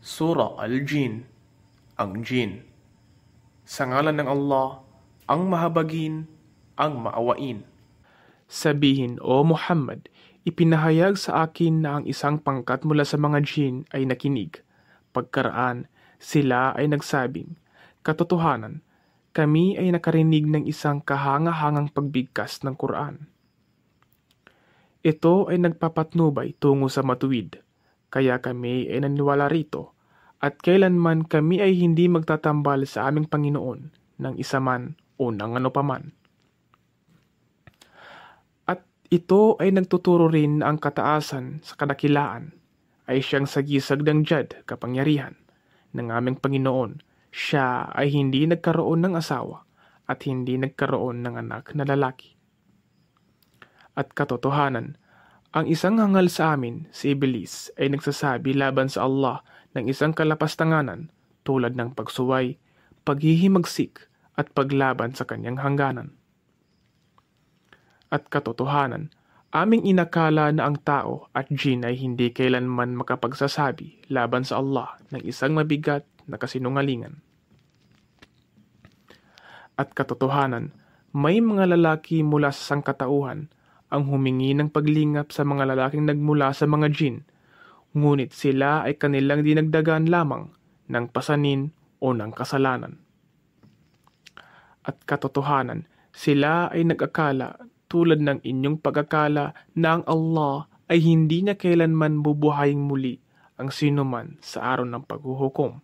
Sura Al-Jin, ang Jin. Sa ngalan ng Allah, ang mahabagin, ang maawain. Sabihin, O Muhammad, ipinahayag sa akin na ang isang pangkat mula sa mga jin ay nakinig. Pagkaraan, sila ay nagsabing, katotohanan, kami ay nakarinig ng isang kahanga-hangang pagbigkas ng Quran. Ito ay nagpapatnubay tungo sa matuwid, kaya kami ay naniwala rito, at kailanman kami ay hindi magtatambal sa aming Panginoon ng isa man o ng ano paman. Ito ay nagtuturo rin na ang kataasan sa kadakilaan ay siyang sagisag ng Jad, kapangyarihan ng aming Panginoon. Siya ay hindi nagkaroon ng asawa at hindi nagkaroon ng anak na lalaki. At katotohanan, ang isang hangal sa amin, si Iblis, ay nagsasabi laban sa Allah ng isang kalapastanganan tulad ng pagsuway, paghihimagsik at paglaban sa kanyang hangganan. At katotohanan, aming inakala na ang tao at jin ay hindi kailanman makapagsasabi laban sa Allah ng isang mabigat na kasinungalingan. At katotohanan, may mga lalaki mula sa sangkatauhan ang humingi ng paglingap sa mga lalaking nagmula sa mga jin, ngunit sila ay kanilang dinagdagan lamang ng pasanin o ng kasalanan. At katotohanan, sila ay nag-akala tulad ng inyong pag-akala na ang Allah ay hindi niya kailanman bubuhayin muli ang sinuman sa araw ng paghuhukom.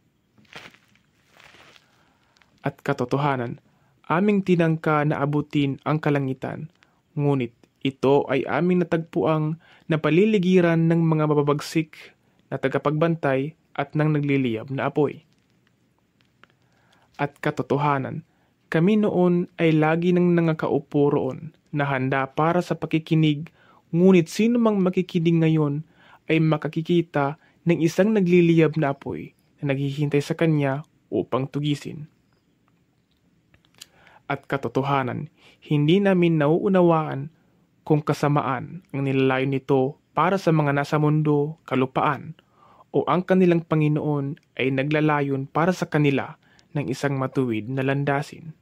At katotohanan, aming tinangka na abutin ang kalangitan, ngunit ito ay aming natagpuang napaliligiran ng mga mababagsik na tagapagbantay at ng nagliliyab na apoy. At katotohanan, kami noon ay lagi nang nangakaupo roon na handa para sa pakikinig, ngunit sino mang makikinig ngayon ay makakikita ng isang nagliliyab na apoy na naghihintay sa kanya upang tugisin. At katotohanan, hindi namin nauunawaan kung kasamaan ang nilalayo nito para sa mga nasa mundo, kalupaan, o ang kanilang Panginoon ay naglalayon para sa kanila ng isang matuwid na landasin.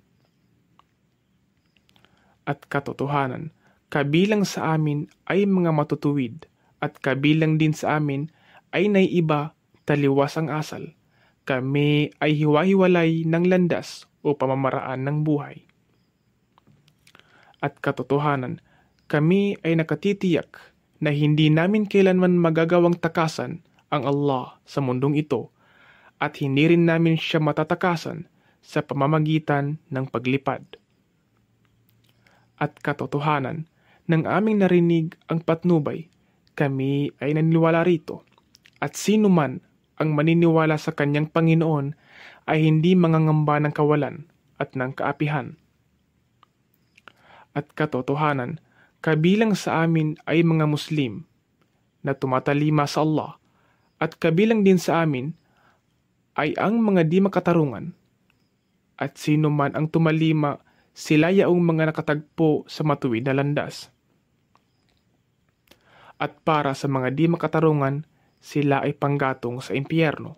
At katotohanan, kabilang sa amin ay mga matutuwid, at kabilang din sa amin ay naiiba, taliwas ang asal. Kami ay hiwa-hiwalay ng landas o pamamaraan ng buhay. At katotohanan, kami ay nakatitiyak na hindi namin kailanman magagawang takasan ang Allah sa mundong ito, at hindi rin namin siya matatakasan sa pamamagitan ng paglipad. At katotohanan, nang aming narinig ang patnubay, kami ay naniniwala rito, at sino man ang maniniwala sa kanyang Panginoon ay hindi mangangamba ng kawalan at ng kaapihan. At katotohanan, kabilang sa amin ay mga Muslim na tumatalima sa Allah, at kabilang din sa amin ay ang mga di makatarungan, at sino man ang tumalima, sila yaong mga nakatagpo sa matuwid na landas. At para sa mga di makatarungan, sila ay panggatong sa impyerno.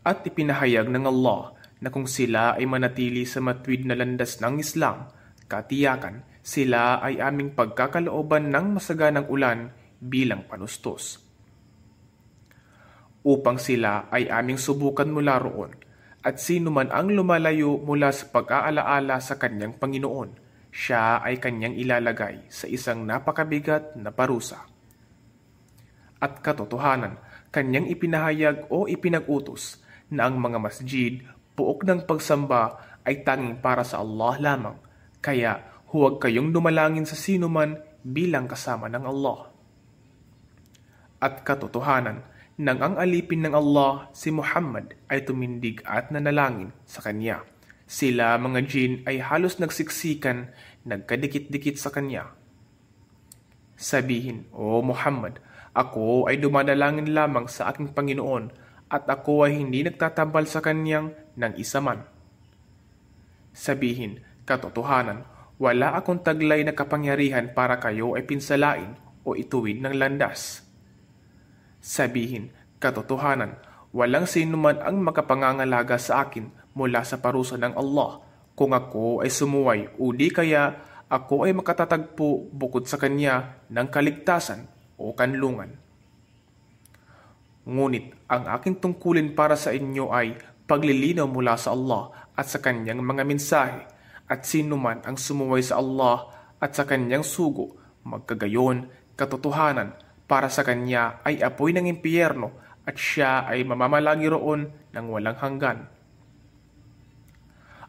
At ipinahayag ng Allah na kung sila ay manatili sa matuwid na landas ng Islam, katiyakan sila ay aming pagkakalooban ng masaganang ulan bilang panustos. Upang sila ay aming subukan mula roon, at sino man ang lumalayo mula sa pag-aalaala sa kanyang Panginoon, siya ay kanyang ilalagay sa isang napakabigat na parusa. At katotohanan, kanyang ipinahayag o ipinag-utos na ang mga masjid, puok ng pagsamba ay tanging para sa Allah lamang, kaya huwag kayong dumalangin sa sino man bilang kasama ng Allah. At katotohanan, nang ang alipin ng Allah, si Muhammad, ay tumindig at nanalangin sa kanya, sila mga jin ay halos nagsiksikan, nagkadikit-dikit sa kanya. Sabihin, O Muhammad, ako ay dumadalangin lamang sa aking Panginoon, at ako ay hindi nagtatambal sa kanyang ng isa man. Sabihin, katotohanan, wala akong taglay na kapangyarihan para kayo ay pinsalain o ituwid ng landas. Sabihin, katotohanan, Walang sino man ang makapangangalaga sa akin mula sa parusa ng Allah kung ako ay sumuway o di kaya ako ay makatatagpo bukod sa kanya ng kaligtasan o kanlungan. Ngunit ang aking tungkulin para sa inyo ay paglilinaw mula sa Allah at sa kanyang mga mensahe, at sino man ang sumuway sa Allah at sa kanyang sugo, magkagayon, katotohanan, para sa kanya ay apoy ng impyerno at siya ay mamamalagi roon ng walang hanggan.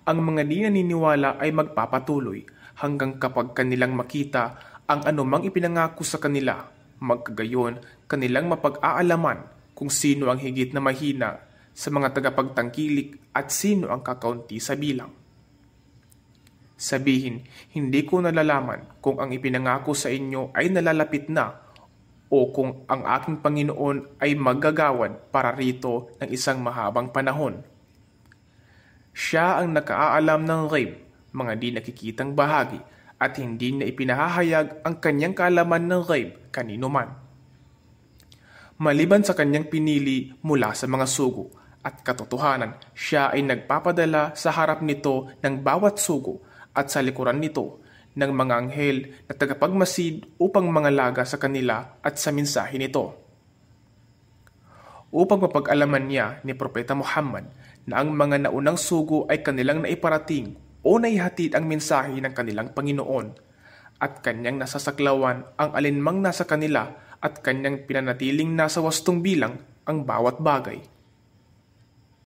Ang mga di naniniwala ay magpapatuloy hanggang kapag kanilang makita ang anumang ipinangako sa kanila, magkagayon kanilang mapag-aalaman kung sino ang higit na mahina sa mga tagapagtangkilik at sino ang kakaunti sa bilang. Sabihin, hindi ko nalalaman kung ang ipinangako sa inyo ay nalalapit na o kung ang aking Panginoon ay maggagawad para rito ng isang mahabang panahon. Siya ang nakaalam ng ghaib, mga di nakikitang bahagi, at hindi na ipinahahayag ang kanyang kaalaman ng ghaib kanino man. Maliban sa kanyang pinili mula sa mga sugo at katotohanan, siya ay nagpapadala sa harap nito ng bawat sugo at sa likuran nito ng mga anghel na tagapagmasid upang mangalaga sa kanila at sa mensahe nito. Upang mapag-alaman niya ni Propeta Muhammad na ang mga naunang sugo ay kanilang naiparating o naihatid ang mensahe ng kanilang Panginoon at kanyang nasasaklawan ang alinmang nasa kanila at kanyang pinanatiling nasa wastong bilang ang bawat bagay.